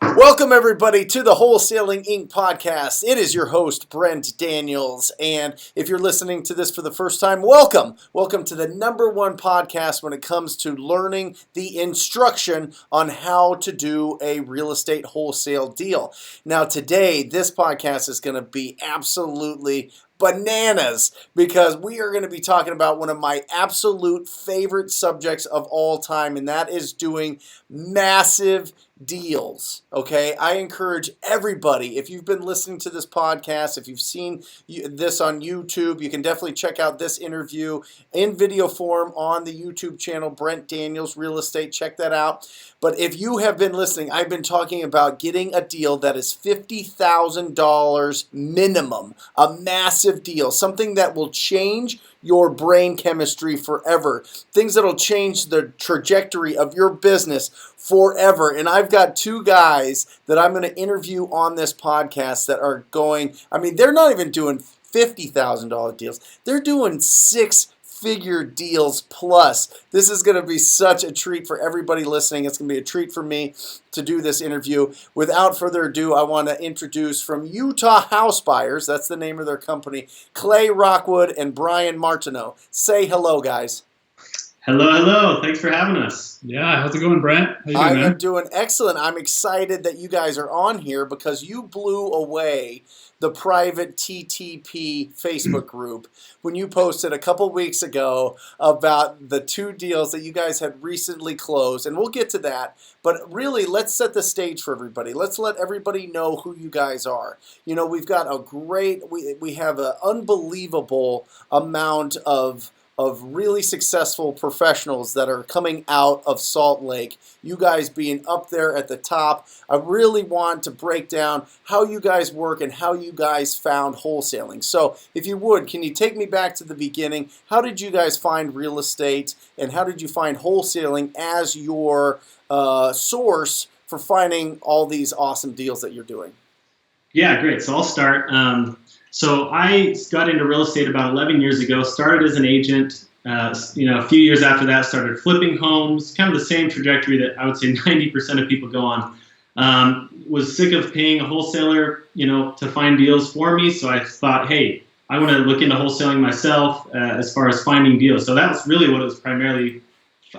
Welcome, everybody, to the Wholesaling Inc. podcast. It is your host, Brent Daniels. And if you're listening to this for the first time, welcome. Welcome to the #1 podcast when it comes to learning the instruction on how to do a real estate wholesale deal. Now, today, this podcast is going to be absolutely bananas because we are going to be talking about one of my absolute favorite subjects of all time, and that is doing massive deals. Okay, I encourage everybody, if you've been listening to this podcast, if you've seen this on YouTube, you can definitely check out this interview in video form on the YouTube channel, Brent Daniels Real Estate. Check that out. But if you have been listening, I've been talking about getting a deal that is $50,000 minimum, a massive deal, something that will change your brain chemistry forever, things that'll change the trajectory of your business forever. And I've got two guys that I'm going to interview on this podcast that are going, they're not even doing $50,000 deals. They're doing six-figure deals plus. This is going to be such a treat for everybody listening. It's going to be a treat for me to do this interview. Without further ado, I want to introduce from Utah House Buyers, that's the name of their company, Clay Rockwood and Bryan Martineau. Say hello, guys. Hello. Thanks for having us. Yeah, how's it going, Brent? How you doing, I man? am doing excellent. I'm excited that you guys are on here because you blew away the private TTP Facebook group when you posted a couple weeks ago about the two deals that you guys had recently closed, and we'll get to that. But really, let's set the stage for everybody. Let's let everybody know who you guys are. You know, we've got we have an unbelievable amount of really successful professionals that are coming out of Salt Lake, you guys being up there at the top. I really want to break down how you guys work and how you guys found wholesaling. So if you would, can you take me back to the beginning? How did you guys find real estate and how did you find wholesaling as your source for finding all these awesome deals that you're doing? Yeah, great. So I'll start. So I got into real estate about 11 years ago, started as an agent. A few years after that, started flipping homes, kind of the same trajectory that I would say 90% of people go on. Was sick of paying a wholesaler, to find deals for me. So I thought, hey, I want to look into wholesaling myself as far as finding deals. So that was really what it was primarily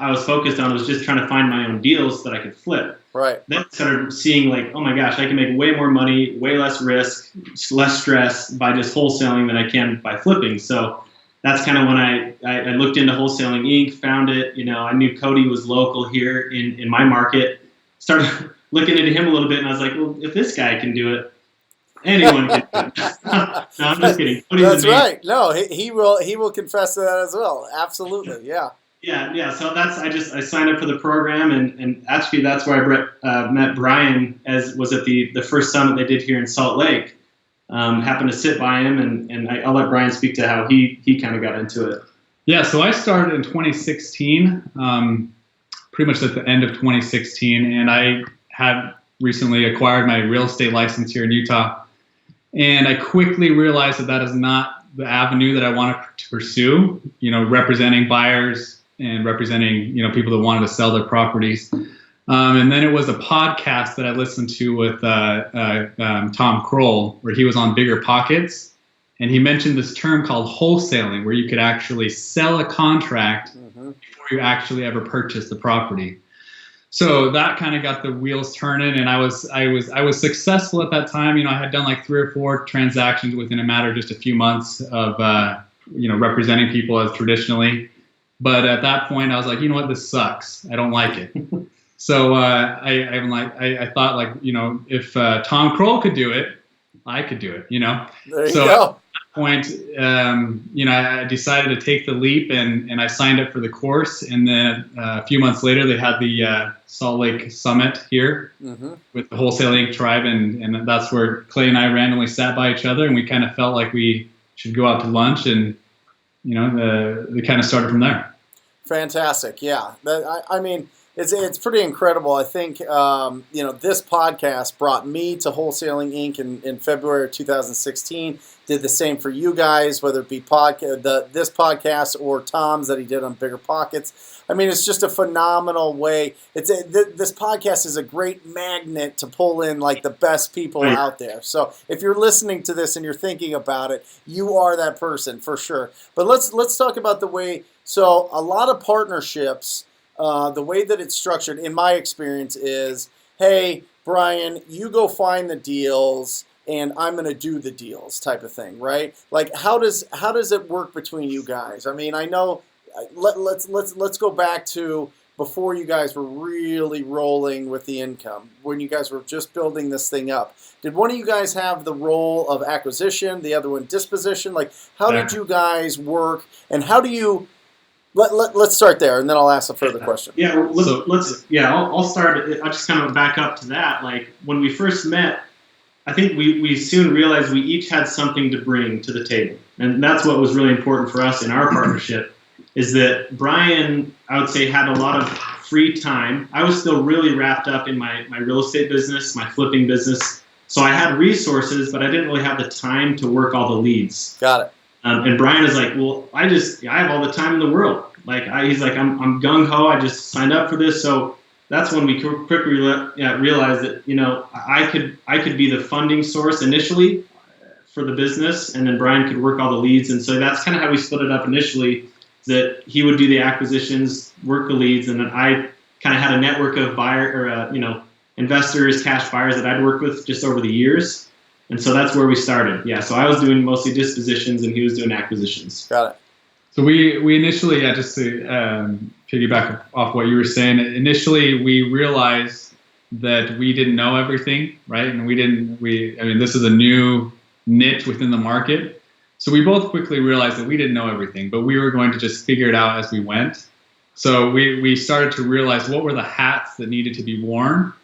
I was focused on, was just trying to find my own deals that I could flip. Right. Then I started seeing oh my gosh, I can make way more money, way less risk, less stress by just wholesaling than I can by flipping. So that's kind of when I looked into Wholesaling Inc., found it. I knew Cody was local here in my market. Started looking into him a little bit, and I was like, well, if this guy can do it, anyone can do it. No, I'm just kidding. Cody's That's amazing. right. No, he will confess to that as well. Absolutely, yeah. Yeah. So I signed up for the program, and actually that's where I met Bryan, was at the first summit they did here in Salt Lake. Happened to sit by him, and I'll let Bryan speak to how he kind of got into it. Yeah, so I started in 2016, pretty much at the end of 2016, and I had recently acquired my real estate license here in Utah, and I quickly realized that is not the avenue that I wanted to pursue. Representing buyers and representing people that wanted to sell their properties. And then it was a podcast that I listened to with Tom Kroll, where he was on Bigger Pockets, and he mentioned this term called wholesaling, where you could actually sell a contract before you actually ever purchase the property. So that kind of got the wheels turning, and I was successful at that time. I had done 3 or 4 transactions within a matter of just a few months of representing people as traditionally. But at that point, I was like, you know what, this sucks. I don't like it. So I thought, if Tom Kroll could do it, I could do it. There you so go. At that point, I decided to take the leap, and I signed up for the course. And then a few months later, they had the Salt Lake Summit here with the Wholesaling Inc. tribe, and that's where Clay and I randomly sat by each other, and we kind of felt like we should go out to lunch, and they kind of started from there. Fantastic, yeah. It's pretty incredible. I think this podcast brought me to Wholesaling Inc. in February of 2016. Did the same for you guys, whether it be this podcast or Tom's that he did on Bigger Pockets. I mean, it's just a phenomenal way. This podcast is a great magnet to pull in like the best people out there. So if you're listening to this and you're thinking about it, you are that person for sure. But let's talk about the way. So a lot of partnerships. The way that it's structured, in my experience, is, hey, Bryan, you go find the deals, and I'm going to do the deals type of thing, right? Like, how does it work between you guys? I mean, I know. Let's go back to before you guys were really rolling with the income, when you guys were just building this thing up. Did one of you guys have the role of acquisition, the other one disposition? Like, how did you guys work, and how do you? Let's start there, and then I'll ask a further question. Yeah, I'll start. I'll just kind of back up to that. Like, when we first met, I think we soon realized we each had something to bring to the table. And that's what was really important for us in our partnership, is that Bryan, I would say, had a lot of free time. I was still really wrapped up in my real estate business, my flipping business. So I had resources, but I didn't really have the time to work all the leads. Got it. And Bryan is like, well, I have all the time in the world. Like, he's like, I'm gung ho. I just signed up for this. So that's when we quickly realized that, I could be the funding source initially for the business, and then Bryan could work all the leads. And so that's kind of how we split it up initially, that he would do the acquisitions, work the leads, and then I kind of had a network of investors, cash buyers that I'd worked with just over the years. And so that's where we started. Yeah, so I was doing mostly dispositions and he was doing acquisitions. Got it. So we initially, just to piggyback off what you were saying, initially we realized that we didn't know everything, right? And this is a new niche within the market. So we both quickly realized that we didn't know everything, but we were going to just figure it out as we went. So we started to realize what were the hats that needed to be worn.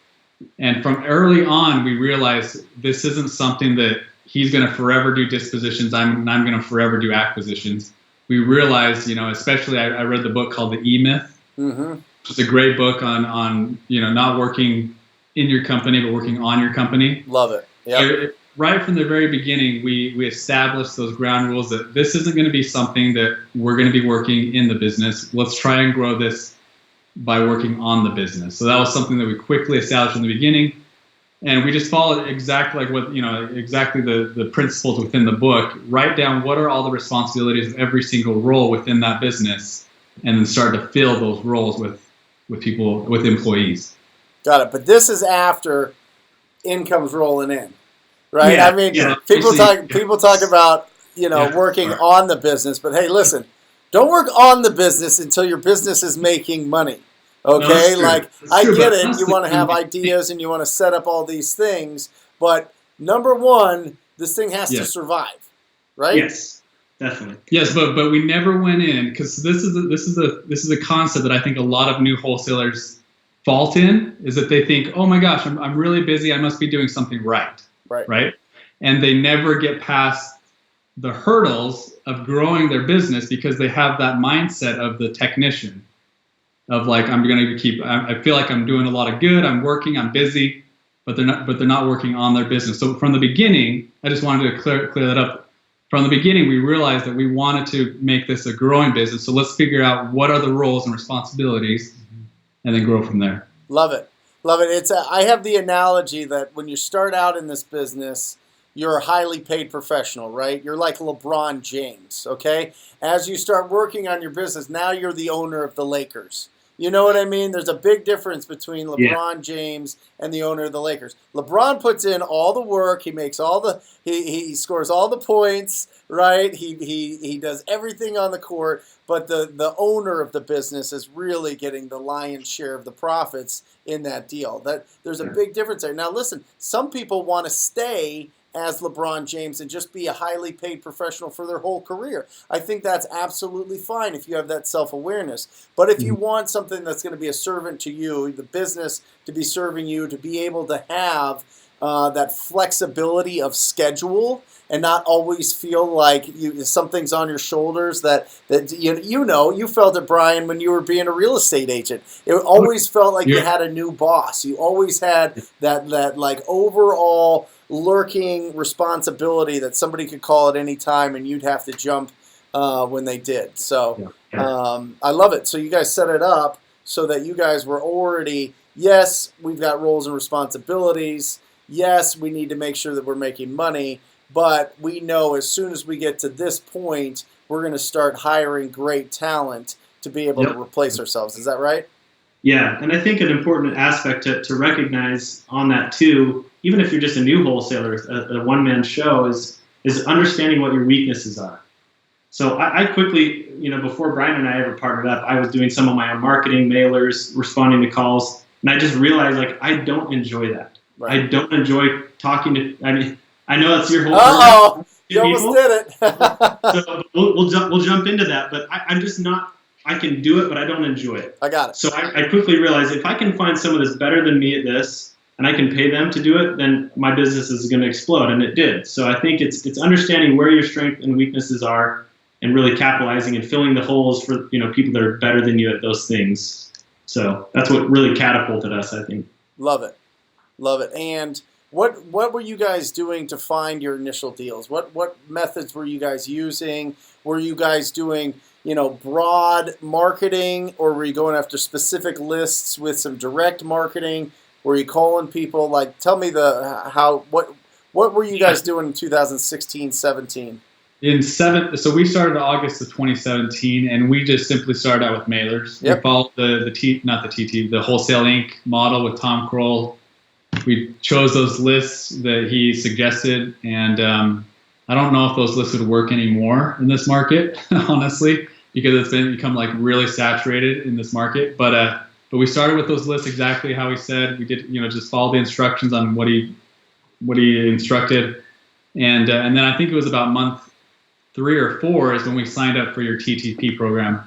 And from early on, we realized this isn't something that he's going to forever do dispositions. I'm going to forever do acquisitions. We realized, especially I read the book called The E-Myth, which is a great book on not working in your company, but working on your company. Love it. Yeah. Right from the very beginning, we established those ground rules that this isn't going to be something that we're going to be working in the business. Let's try and grow this by working on the business. So that was something that we quickly established in the beginning, and we just followed exactly like what exactly the principles within the book. Write down what are all the responsibilities of every single role within that business, and then start to fill those roles with people, with employees. Got it. But this is after income's rolling in, right? Yeah, I mean, people talk about working on the business, but hey, listen, don't work on the business until your business is making money. Okay, I get it. You want to have ideas and you want to set up all these things, but number one, this thing has to survive, right? Yes, definitely. Yes, but we never went in, because this is a concept that I think a lot of new wholesalers fault in, is that they think, oh my gosh, I'm really busy. I must be doing something right, and they never get past the hurdles of growing their business because they have that mindset of the technician. Of like, I feel like I'm doing a lot of good, I'm working, I'm busy, but they're not working on their business. So from the beginning, I just wanted to clear that up. From the beginning, we realized that we wanted to make this a growing business. So let's figure out what are the roles and responsibilities, and then grow from there. Love it. I have the analogy that when you start out in this business, you're a highly paid professional, right? You're like LeBron James, okay? As you start working on your business, now you're the owner of the Lakers. You know what I mean? There's a big difference between LeBron James and the owner of the Lakers. LeBron puts in all the work. He makes he scores all the points, right? He does everything on the court, but the owner of the business is really getting the lion's share of the profits in that deal. There's a big difference there. Now listen, some people want to stay as LeBron James and just be a highly paid professional for their whole career. I think that's absolutely fine if you have that self-awareness. But if you want something that's going to be a servant to you, the business to be serving you, to be able to have that flexibility of schedule, and not always feel like something's on your shoulders that you felt it, Bryan, when you were being a real estate agent. It always felt like you had a new boss. You always had that like overall lurking responsibility that somebody could call at any time and you'd have to jump when they did. So I love it. So you guys set it up so that you guys were already, yes, we've got roles and responsibilities. Yes, we need to make sure that we're making money. But we know as soon as we get to this point, we're going to start hiring great talent to be able to replace ourselves. Is that right? Yeah, and I think an important aspect to recognize on that too, even if you're just a new wholesaler, a one-man show, is understanding what your weaknesses are. So I quickly, before Bryan and I ever partnered up, I was doing some of my own marketing, mailers, responding to calls, and I just realized I don't enjoy that. Right. I don't enjoy talking to. I know that's your whole. Uh-oh, you almost did it. So we'll jump into that, but I'm just not. I can do it, but I don't enjoy it. I got it. So I quickly realized if I can find someone that's better than me at this, and I can pay them to do it, then my business is going to explode, and it did. So I think it's understanding where your strengths and weaknesses are, and really capitalizing and filling the holes for people that are better than you at those things. So that's what really catapulted us, I think. Love it. And what were you guys doing to find your initial deals? What methods were you guys using? Were you guys doing broad marketing, or were you going after specific lists with some direct marketing? Were you calling people? Like, tell me what were you guys doing in 2016, 17? So we started August of 2017, and we just simply started out with mailers. Yep. We followed the Wholesaling Inc. model with Tom Kroll. We chose those lists that he suggested, and I don't know if those lists would work anymore in this market, honestly, because it's become like really saturated in this market. But we started with those lists exactly how he said. We did, just follow the instructions on what he instructed, and then I think it was about month 3 or 4 is when we signed up for your TTP program.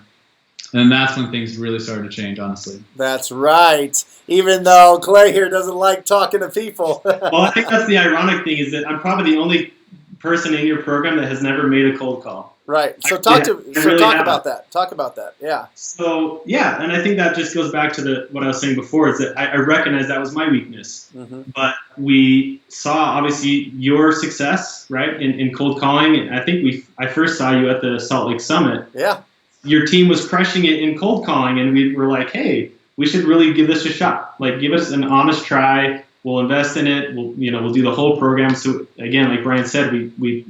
And that's when things really started to change, honestly. That's right. Even though Clay here doesn't like talking to people. Well, I think that's the ironic thing, is that I'm probably the only person in your program that has never made a cold call. Right. So talk about that. Talk about that. Yeah. So yeah, and I think that just goes back to what I was saying before, is that I recognize that was my weakness. Mm-hmm. But we saw obviously your success, right, in cold calling. And I think I first saw you at the Salt Lake Summit. Yeah. Your team was crushing it in cold calling, and we were like, hey, we should really give this a shot. Like, give us an honest try. We'll invest in it. We'll do the whole program. So again, like Bryan said, we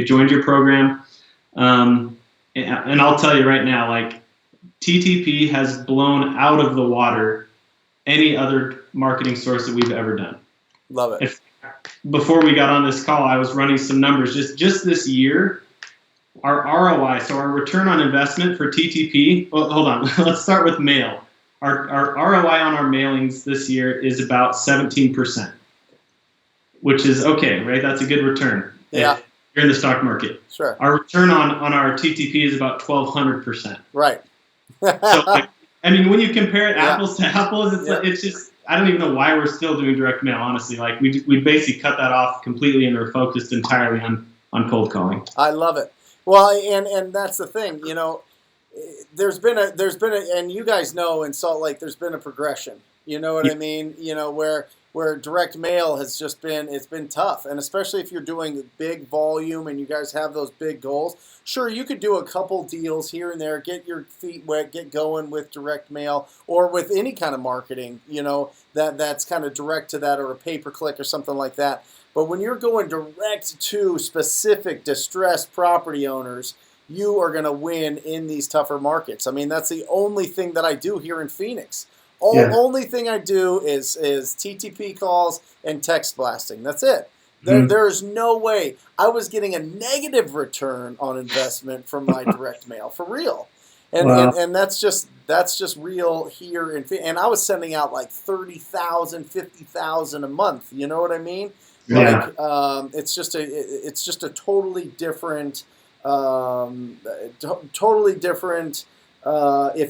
joined your program. And I'll tell you right now, like, TTP has blown out of the water any other marketing source that we've ever done. Love it. Before we got on this call, I was running some numbers. Just this year, our ROI, so our return on investment for TTP, well, hold on, let's start with mail. Our ROI on our mailings this year is about 17%, which is okay, right? That's a good return. Yeah. If you're in the stock market. Sure. Our return on our TTP is about 1,200%. Right. So, when you compare it apples to apples, it's just, I don't even know why we're still doing direct mail, honestly. Like, we basically cut that off completely, and we're focused entirely on cold calling. I love it. Well, and that's the thing, there's been a, and you guys know in Salt Lake, there's been a progression. You know what I mean? Where direct mail has just it's been tough. And especially if you're doing big volume and you guys have those big goals, sure, you could do a couple deals here and there, get your feet wet, get going with direct mail or with any kind of marketing, that's kind of direct to that, or a pay-per-click or something like that. But when you're going direct to specific distressed property owners, you are going to win in these tougher markets. I mean, that's the only thing that I do here in Phoenix. Only thing I do is TTP calls and text blasting. That's it. There's no way. I was getting a negative return on investment from my direct mail, for real. And that's just real here in Phoenix. And I was sending out like 30,000, 50,000 a month. You know what I mean? Yeah. Like, it's just a totally different, if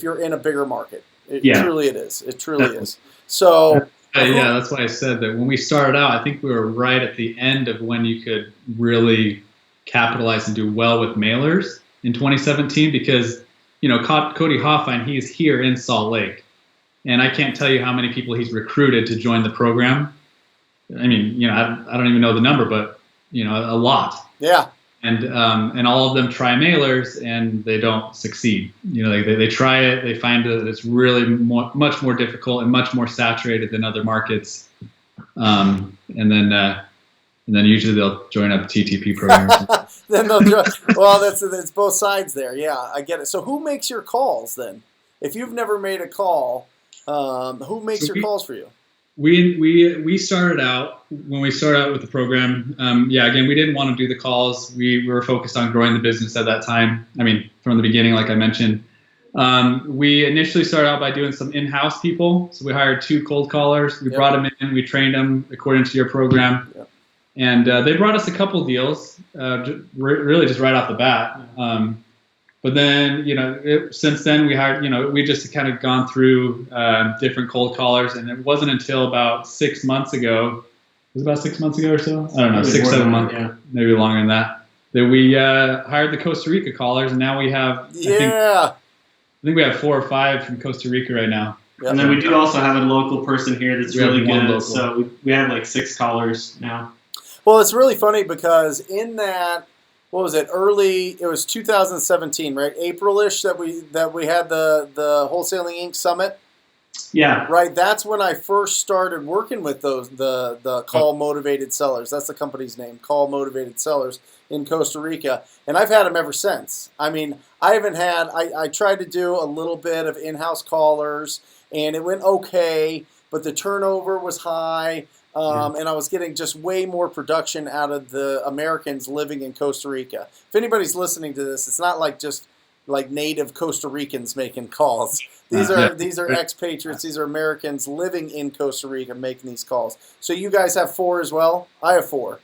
you're in a bigger market. It truly is. So Yeah, that's why I said that when we started out, I think we were right at the end of when you could really capitalize and do well with mailers in 2017 because, Cody Hoffine, he's here in Salt Lake. And I can't tell you how many people he's recruited to join the program. I mean, I don't even know the number, but, a lot. Yeah. And all of them try mailers and they don't succeed. They try it, they find that it's really much more difficult and much more saturated than other markets. And then usually they'll join up TTP programs. Then they'll join. Well, that's both sides there. Yeah, I get it. So who makes your calls then? If you've never made a call, who makes your calls for you? We started out when we started out with the program. Again, we didn't want to do the calls. We were focused on growing the business at that time. I mean, from the beginning, like I mentioned, we initially started out by doing some in-house people. So we hired 2 cold callers. We brought them in. We trained them according to your program, and they brought us a couple deals, really just right off the bat. But then, since then we hired, we just kind of gone through different cold callers, and it wasn't until about 6 months ago, it was about 6 months ago or so? I don't know, 6, 7 months, maybe longer than that we hired the Costa Rica callers, and now we have, I think we have 4 or 5 from Costa Rica right now. Yep. And then we do also have a local person here that's really good, local. So we have like 6 callers now. Well, it's really funny because in that, what was it? It was 2017, right? April-ish that we had the Wholesaling Inc. Summit. Yeah. Right. That's when I first started working with the Call Motivated Sellers. That's the company's name, Call Motivated Sellers in Costa Rica, and I've had them ever since. I mean, I tried to do a little bit of in-house callers, and it went okay, but the turnover was high. And I was getting just way more production out of the Americans living in Costa Rica. If anybody's listening to this, it's not like just like native Costa Ricans making calls. These are expatriates. These are Americans living in Costa Rica making these calls. So you guys have 4 as well? I have 4.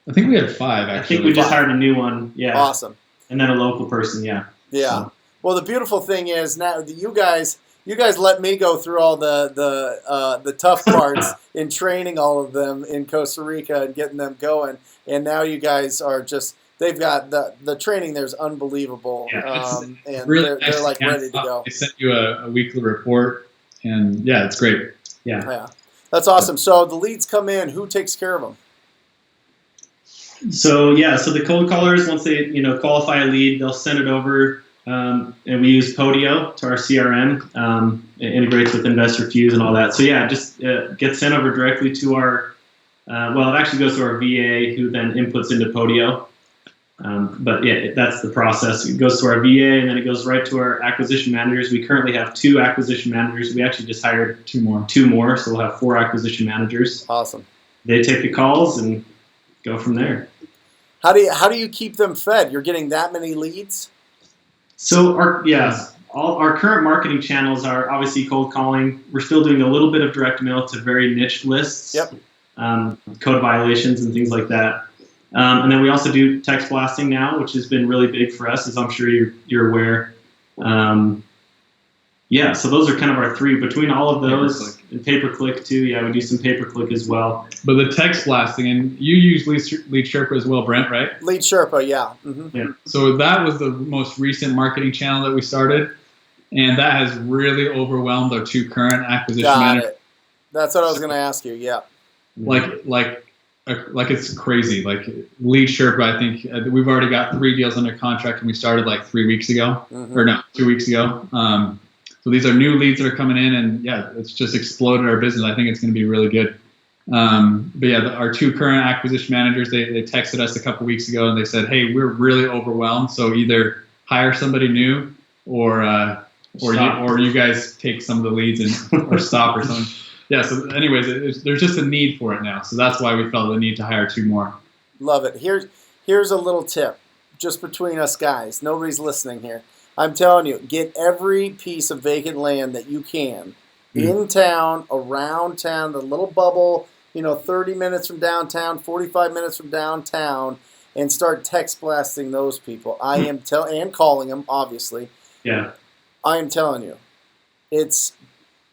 I think we had 5, actually. I think we just hired a new one. Yeah. Awesome. And then a local person. Yeah. Yeah. So. Well, the beautiful thing is now you guys let me go through all the tough parts in training all of them in Costa Rica and getting them going. And now you guys are they've got the training there's unbelievable. Yeah, and really they're like ready to go. They sent you a weekly report, and yeah, it's great. Yeah. That's awesome. So the leads come in. Who takes care of them? So the cold callers, once they qualify a lead, they'll send it over. And we use Podio to our CRM. It integrates with Investor Fuse and all that. So just gets sent over directly to our. It actually goes to our VA, who then inputs into Podio. That's the process. It goes to our VA, and then it goes right to our acquisition managers. We currently have 2 acquisition managers. We actually just hired 2 more, so we'll have 4 acquisition managers. Awesome. They take the calls and go from there. How do you keep them fed? You're getting that many leads? So all our current marketing channels are obviously cold calling. We're still doing a little bit of direct mail to very niche lists, code violations and things like that. And then we also do text blasting now, which has been really big for us, as I'm sure you're aware. So those are kind of our 3 between all of those, and pay-per-click too. Yeah, we do some pay-per-click as well. But the text blasting, and you use Lead Sherpa as well, Brent, right? Lead Sherpa, yeah. Mm-hmm. Yeah. So that was the most recent marketing channel that we started, and that has really overwhelmed our 2 current acquisition managers. It. That's what I was going to ask you. Yeah. Like it's crazy. Like Lead Sherpa, I think we've already got 3 deals under contract, and we started like 3 weeks ago, or no, 2 weeks ago. So these are new leads that are coming in, and it's just exploded our business. I think it's going to be really good. Our 2 current acquisition managers, they texted us a couple weeks ago, and they said, "Hey, we're really overwhelmed. So either hire somebody new, or you guys take some of the leads or stop or something." Yeah. So anyways, there's just a need for it now. So that's why we felt the need to hire 2 more. Love it. Here's a little tip, just between us guys. Nobody's listening here. I'm telling you, get every piece of vacant land that you can in town, around town, the little bubble, 30 minutes from downtown, 45 minutes from downtown, and start text blasting those people. And calling them, obviously. Yeah. I am telling you, it's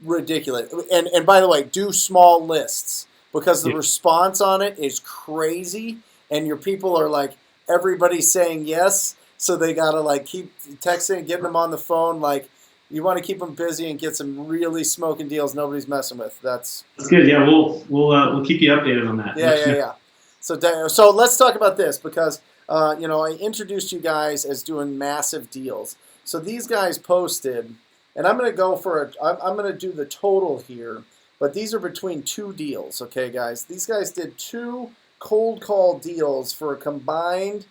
ridiculous. And by the way, do small lists because the response on it is crazy, and your people are like, everybody's saying yes, so they gotta like keep texting, getting them on the phone. Like, you want to keep them busy and get some really smoking deals nobody's messing with. That's good. Yeah, we'll keep you updated on that. Yeah. So let's talk about this because I introduced you guys as doing massive deals. So these guys posted, and I'm going to I'm going to do the total here, but these are between two deals, okay, guys? These guys did 2 cold call deals for a combined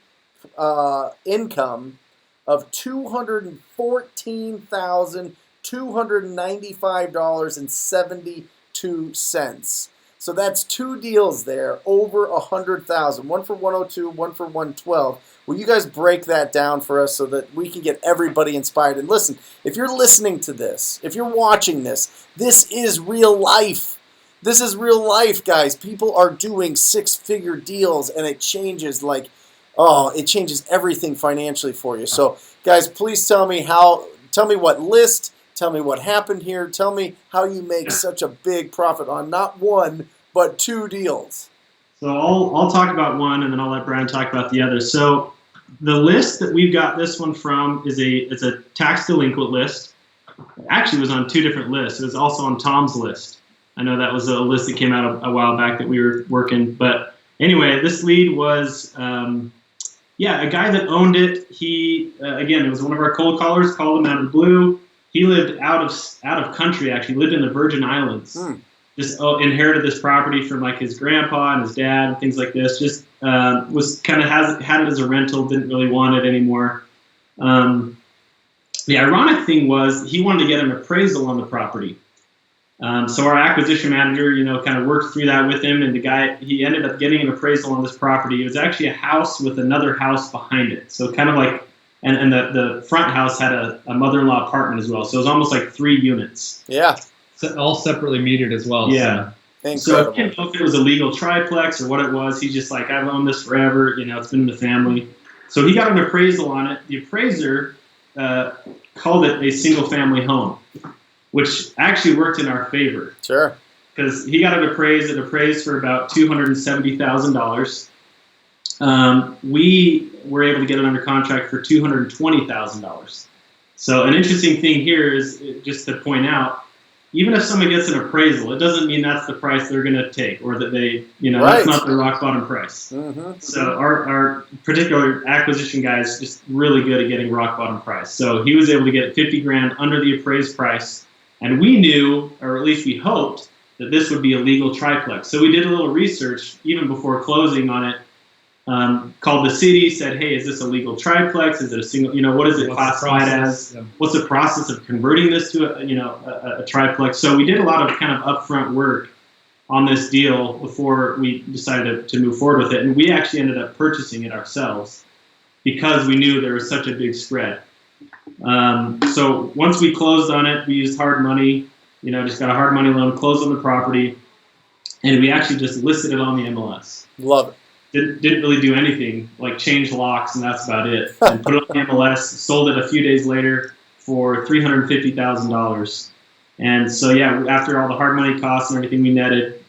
income of $214,295.72. So that's 2 deals there, over $100,000. One for 102, one for 112. Will you guys break that down for us so that we can get everybody inspired? And listen, if you're listening to this, if you're watching this, this is real life. This is real life, guys. People are doing 6-figure deals, and it changes it changes everything financially for you. So, guys, please tell me what list, tell me what happened here, tell me how you make such a big profit on not 1, but 2 deals. So I'll talk about one, and then I'll let Bryan talk about the other. So the list that we've got this one from is it's a tax delinquent list. It actually was on 2 different lists. It was also on Tom's list. I know that was a list that came out a while back that we were working. But anyway, this lead was, a guy that owned it. He, again, it was one of our cold callers, called him out of the blue. He lived out of country, actually, lived in the Virgin Islands. Just inherited this property from like his grandpa and his dad and things like this. Just was kind of had it as a rental, didn't really want it anymore. The ironic thing was he wanted to get an appraisal on the property. So our acquisition manager, kind of worked through that with him, and the guy, he ended up getting an appraisal on this property. It was actually a house with another house behind it. So kind of like, and the front house had a mother-in-law apartment as well. So it was almost like 3 units. Yeah. So all separately metered as well. Yeah. So he didn't know if it was a legal triplex or what it was. He's just like, I've owned this forever. It's been in the family. So he got an appraisal on it. The appraiser called it a single-family home, which actually worked in our favor. Sure. Because he got it appraised for about $270,000. We were able to get it under contract for $220,000. So an interesting thing here is, just to point out, even if someone gets an appraisal, it doesn't mean that's the price they're going to take, or that they, that's not their rock bottom price. Mm-hmm. So our particular acquisition guy is just really good at getting rock bottom price. So he was able to get $50,000 under the appraised price. And we knew, or at least we hoped, that this would be a legal triplex. So we did a little research even before closing on it. Called the city, said, hey, is this a legal triplex? Is it a single, what is it classified as? Yeah. What's the process of converting this to a triplex? So we did a lot of kind of upfront work on this deal before we decided to move forward with it. And we actually ended up purchasing it ourselves because we knew there was such a big spread. So once we closed on it, we used hard money, just got a hard money loan, closed on the property, and we actually just listed it on the MLS. Love it. Didn't really do anything, like change locks, and that's about it. And put it on the MLS, sold it a few days later for $350,000. And so, after all the hard money costs and everything, we netted,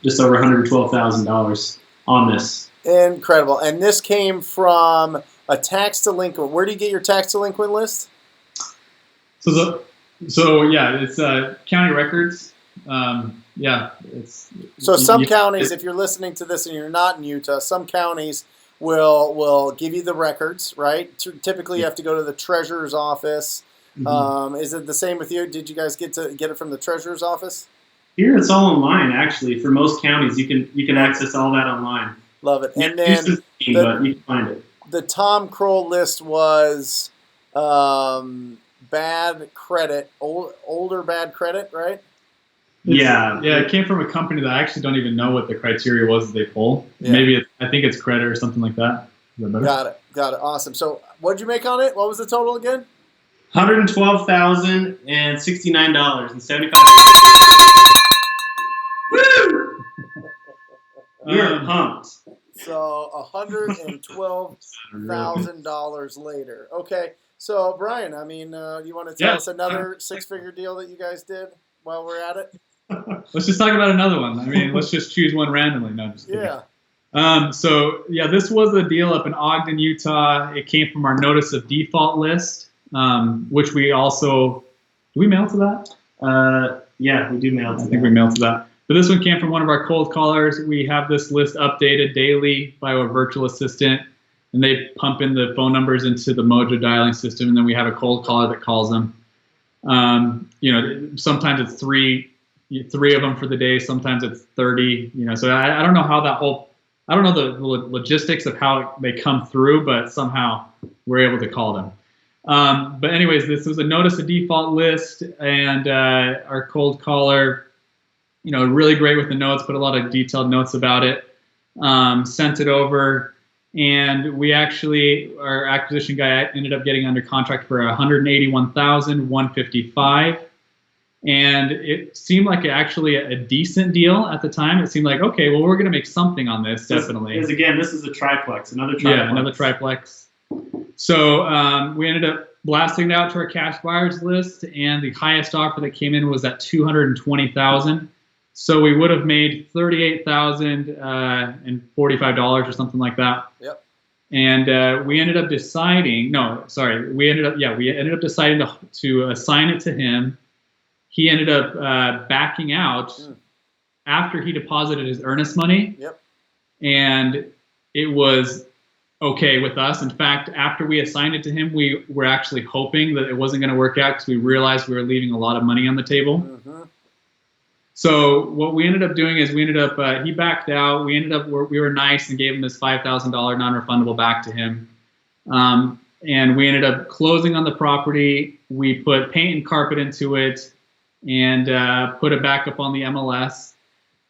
just over $112,000 on this. Incredible. And this came from a tax delinquent. Where do you get your tax delinquent list? So it's county records. Some counties, if you're listening to this and you're not in Utah, some counties will give you the records, right? Typically, you have to go to the treasurer's office. Mm-hmm. Is it the same with you? Did you guys get it from the treasurer's office? Here, it's all online. Actually, for most counties, you can access all that online. Love it. And then but you can find it. The Tom Kroll list was bad credit, older bad credit, right? It came from a company that I actually don't even know what the criteria was that they pull. Yeah. Maybe I think it's credit or something like that. Is that better? Got it. Awesome. So what'd you make on it? What was the total again? $112,069.75. Woo! You're pumped. So $112,000 later. Okay. So, Bryan, I mean, you want to tell us another six-figure deal that you guys did while we're at it? Let's just talk about another one. I mean, let's just choose one randomly. No, just kidding. So this was a deal up in Ogden, Utah. It came from our notice of default list, which we also, do we mail to that? Yeah, we do mail to that. I think we mailed to that. But this one came from one of our cold callers. We have this list updated daily by our virtual assistant, and they pump in the phone numbers into the Mojo dialing system, and then we have a cold caller that calls them. Sometimes it's three of them for the day. Sometimes it's 30. So I don't know how I don't know the logistics of how they come through, but somehow we're able to call them. But anyways, this was a notice of default list, and our cold caller, really great with the notes, put a lot of detailed notes about it, sent it over, and our acquisition guy ended up getting under contract for $181,155. And it seemed like actually a decent deal at the time. It seemed like, okay, well, we're going to make something on this, definitely. Because again, this is a triplex, another triplex. Yeah, another triplex. So we ended up blasting it out to our cash buyers list, and the highest offer that came in was at $220,000. So we would have made $38,045 or something like that. Yep. And we ended up deciding. We ended up deciding to assign it to him. He ended up backing out after he deposited his earnest money. Yep. And it was okay with us. In fact, after we assigned it to him, we were actually hoping that it wasn't going to work out because we realized we were leaving a lot of money on the table. Mm-hmm. So what we ended up doing is he backed out. We were nice and gave him this $5,000 non-refundable back to him. And we ended up closing on the property. We put paint and carpet into it and put it back up on the MLS.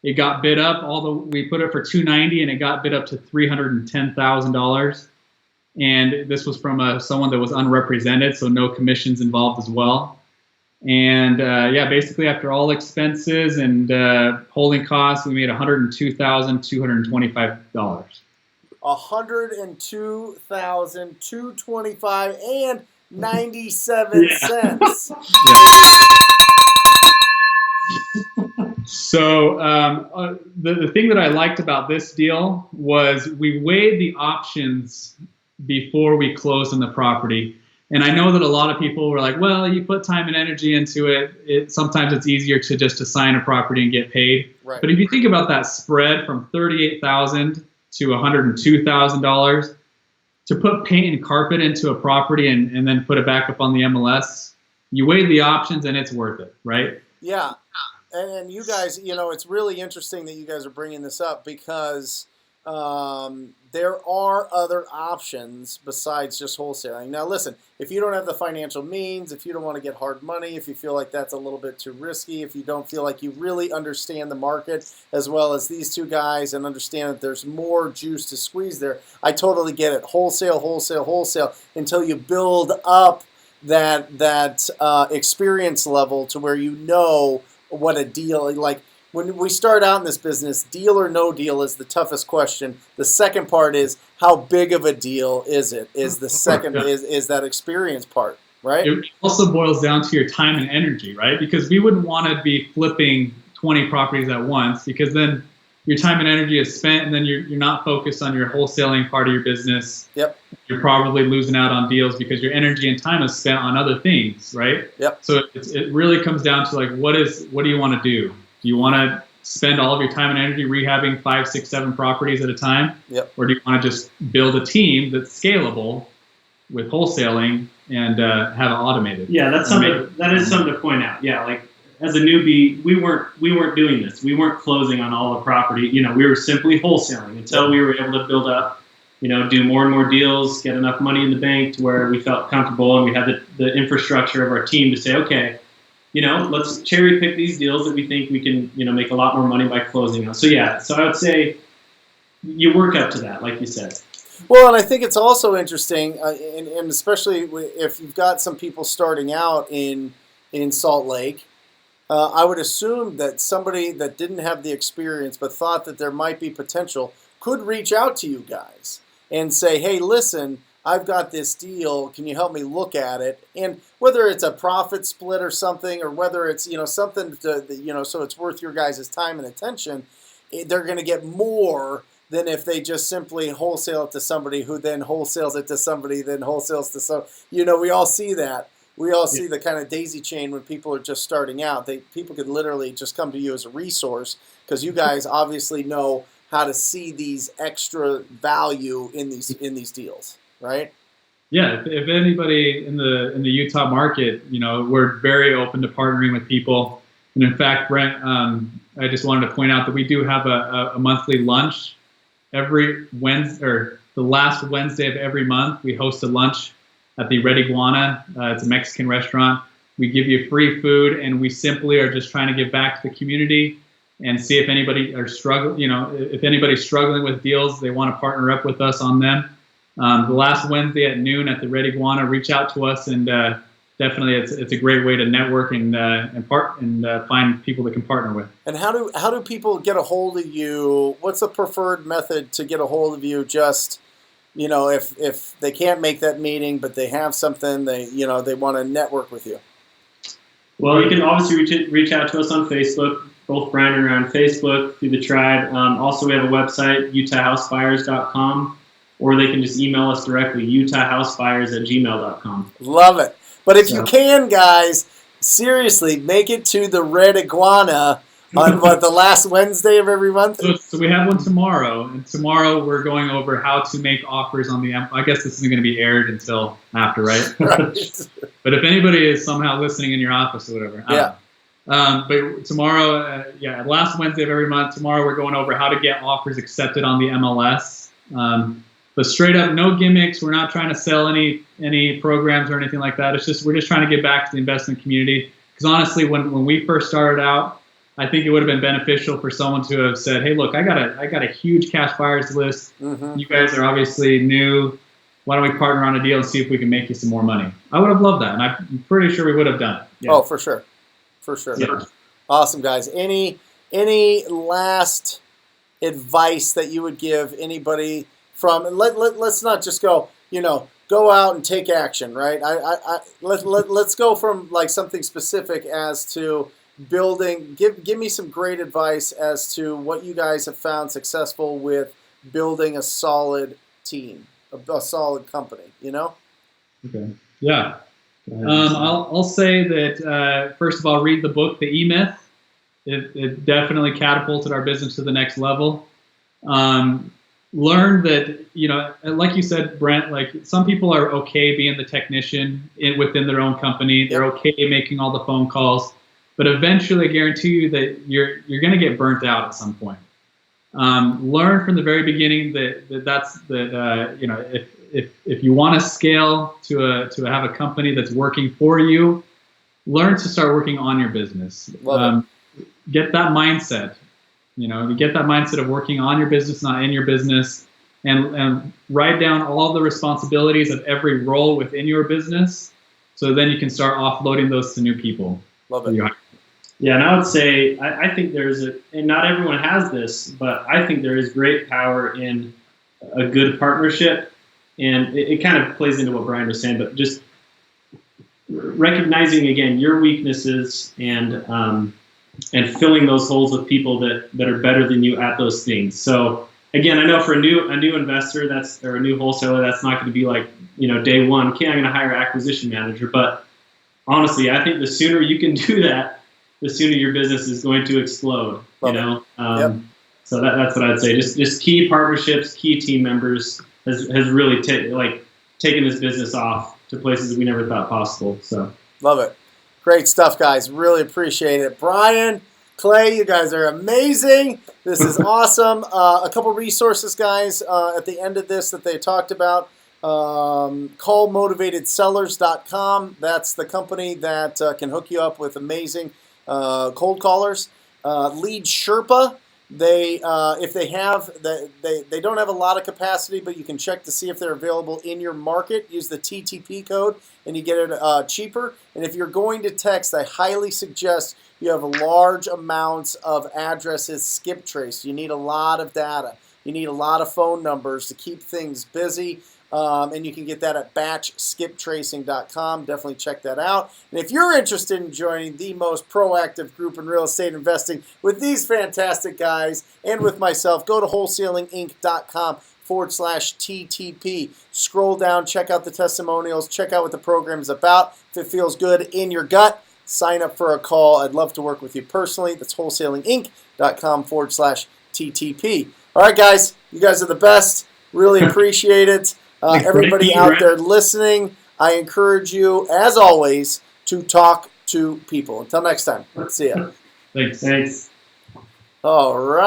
It got bid up, we put it for $290,000 and it got bid up to $310,000. And this was from someone that was unrepresented, so no commissions involved as well. And basically after all expenses and holding costs, we made $102,225. $102,225.97. So the thing that I liked about this deal was we weighed the options before we closed on the property. And I know that a lot of people were like, well, you put time and energy into it. Sometimes it's easier to just assign a property and get paid. Right. But if you think about that spread from $38,000 to $102,000 to put paint and carpet into a property and then put it back up on the MLS, you weigh the options and it's worth it, right? Yeah. And you guys, it's really interesting that you guys are bringing this up because there are other options besides just wholesaling. Now, listen, if you don't have the financial means, if you don't want to get hard money, if you feel like that's a little bit too risky, if you don't feel like you really understand the market as well as these two guys and understand that there's more juice to squeeze there, I totally get it. Wholesale until you build up that experience level to where you know what a deal, like when we start out in this business, deal or no deal is the toughest question. The second part is how big of a deal is it? Is the second is that experience part, right? It also boils down to your time and energy, right? Because we wouldn't want to be flipping 20 properties at once because then your time and energy is spent and then you're not focused on your wholesaling part of your business. Yep. You're probably losing out on deals because your energy and time is spent on other things, right? Yep. So it really comes down to like, what do you want to do? Do you want to spend all of your time and energy rehabbing 5, 6, 7 properties at a time? Yep. Or do you want to just build a team that's scalable with wholesaling and have it automated? Yeah, that is something to point out. Yeah, like as a newbie, we weren't doing this. We weren't closing on all the property. We were simply wholesaling until we were able to build up, do more and more deals, get enough money in the bank to where we felt comfortable and we had the infrastructure of our team to say, okay, let's cherry pick these deals that we think we can, make a lot more money by closing on. So yeah, so I would say you work up to that, like you said. Well, and I think it's also interesting, and especially if you've got some people starting out in Salt Lake, I would assume that somebody that didn't have the experience but thought that there might be potential could reach out to you guys and say, hey, listen, I've got this deal. Can you help me look at it? And whether it's a profit split or something, or whether it's, something to, so it's worth your guys' time and attention, they're going to get more than if they just simply wholesale it to somebody who then wholesales it to somebody, then wholesales to some. We all see that. We all see the kind of daisy chain when people are just starting out. People could literally just come to you as a resource because you guys obviously know how to see these extra value in these deals, right? Yeah, if anybody in the Utah market, we're very open to partnering with people. And in fact, Brent, I just wanted to point out that we do have a monthly lunch every Wednesday, or the last Wednesday of every month. We host a lunch at the Red Iguana. It's a Mexican restaurant. We give you free food, and we simply are just trying to give back to the community and see if anybody are struggling. If anybody's struggling with deals, they want to partner up with us on them. The last Wednesday at noon at the Red Iguana, reach out to us, and definitely it's a great way to network and find people that can partner with. And how do people get a hold of you? What's the preferred method to get a hold of you? Just if they can't make that meeting, but they have something they want to network with you. Well, you can obviously reach out to us on Facebook. Both Bryan and I are on Facebook through the tribe. Also, we have a website, utahhousebuyers.com, or they can just email us directly, utahhousebuyers@gmail.com. Love it. But if you can, guys, seriously, make it to the Red Iguana on the last Wednesday of every month? So we have one tomorrow, and tomorrow we're going over how to make offers on the. I guess this isn't going to be aired until after, right? Right. But if anybody is somehow listening in your office or whatever, but tomorrow, last Wednesday of every month, tomorrow we're going over how to get offers accepted on the MLS. But straight up, no gimmicks. We're not trying to sell any programs or anything like that. We're just trying to give back to the investment community. Because honestly, when we first started out, I think it would have been beneficial for someone to have said, "Hey, look, I got a huge cash buyers list. Mm-hmm. You guys are obviously new. Why don't we partner on a deal and see if we can make you some more money?" I would have loved that, and I'm pretty sure we would have done it. Yeah. Oh, for sure. Yeah. Awesome, guys. Any last advice that you would give anybody from? Let's not just go out and take action, right? Let's go from like something specific as to building. Give me some great advice as to what you guys have found successful with building a solid team, a solid company. Okay. Yeah. I'll say that first of all, read the book, The E-Myth. It definitely catapulted our business to the next level. Learn that, like you said, Brent, like some people are okay being the technician within their own company. They're okay making all the phone calls, but eventually I guarantee you that you're going to get burnt out at some point. Learn from the very beginning if you want to scale to have a company that's working for you, learn to start working on your business. Get that mindset. You get that mindset of working on your business, not in your business, and write down all the responsibilities of every role within your business, so then you can start offloading those to new people. Love it. Yeah, and I would say I think and not everyone has this, but I think there is great power in a good partnership, and it kind of plays into what Bryan was saying, but just recognizing again your weaknesses and filling those holes with people that are better than you at those things. So again, I know for a new investor or a new wholesaler, that's not going to be like day one. Okay, I'm going to hire an acquisition manager, but honestly, I think the sooner you can do that, the sooner your business is going to explode. So that's what I'd say. Just key partnerships, key team members has really taken this business off to places we never thought possible. So love it. Great stuff, guys. Really appreciate it. Bryan, Clay, you guys are amazing. This is awesome. A couple resources, guys, at the end of this that they talked about. Callmotivatedsellers.com. That's the company that can hook you up with amazing cold callers. Lead Sherpa. They don't have a lot of capacity, but you can check to see if they're available in your market. Use the TTP code and you get it cheaper. And if you're going to text, I highly suggest you have large amounts of addresses skip traced. You need a lot of data. You need a lot of phone numbers to keep things busy. And you can get that at batchskiptracing.com. Definitely check that out. And if you're interested in joining the most proactive group in real estate investing with these fantastic guys and with myself, go to wholesalinginc.com/TTP. Scroll down, check out the testimonials, check out what the program is about. If it feels good in your gut, sign up for a call. I'd love to work with you personally. That's wholesalinginc.com/TTP. All right, guys, you guys are the best. Really appreciate it. Everybody out there listening, I encourage you, as always, to talk to people. Until next time, see ya. Thanks. All right.